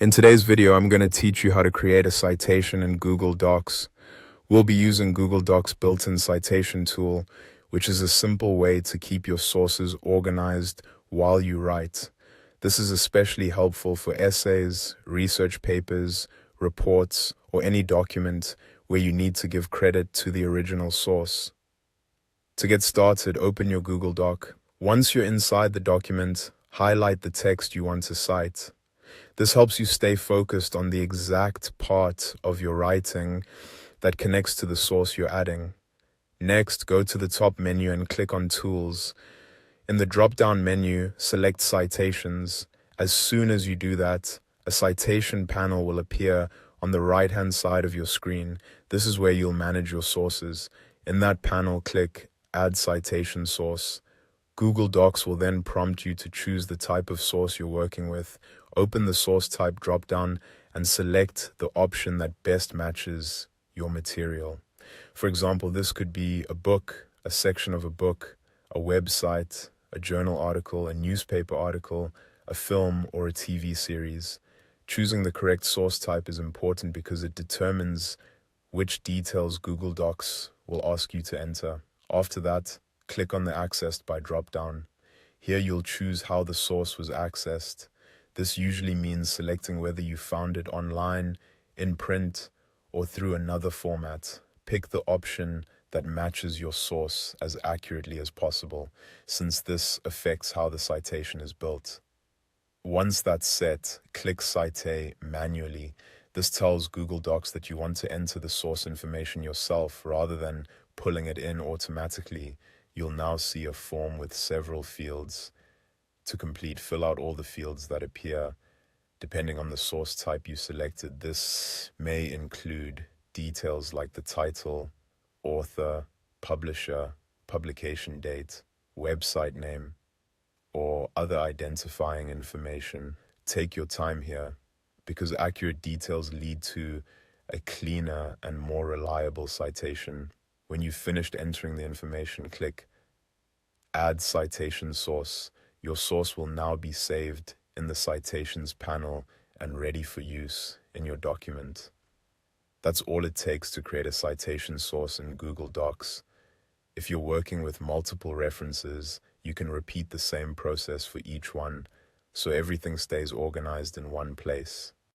In today's video, I'm going to teach you how to create a citation in Google Docs. We'll be using Google Docs' built-in citation tool, which is a simple way to keep your sources organized while you write. This is especially helpful for essays, research papers, reports, or any document where you need to give credit to the original source. To get started, open your Google Doc. Once you're inside the document, highlight the text you want to cite. This helps you stay focused on the exact part of your writing that connects to the source you're adding. Next, go to the top menu and click on Tools. In the drop-down menu, select Citations. As soon as you do that, a citation panel will appear on the right-hand side of your screen. This is where you'll manage your sources. In that panel, click Add Citation Source. Google Docs will then prompt you to choose the type of source you're working with. Open the source type dropdown and select the option that best matches your material. For example, this could be a book, a section of a book, a website, a journal article, a newspaper article, a film, or a TV series. Choosing the correct source type is important because it determines which details Google Docs will ask you to enter. After that, click on the Accessed by dropdown. Here you'll choose how the source was accessed. This usually means selecting whether you found it online, in print, or through another format. Pick the option that matches your source as accurately as possible, since this affects how the citation is built. Once that's set, click Cite manually. This tells Google Docs that you want to enter the source information yourself rather than pulling it in automatically. You'll now see a form with several fields to complete. Fill out all the fields that appear. Depending on the source type you selected, this may include details like the title, author, publisher, publication date, website name, or other identifying information. Take your time here, because accurate details lead to a cleaner and more reliable citation. When you've finished entering the information, click Add Citation Source. Your source will now be saved in the Citations panel and ready for use in your document. That's all it takes to create a citation source in Google Docs. If you're working with multiple references, you can repeat the same process for each one, so everything stays organized in one place.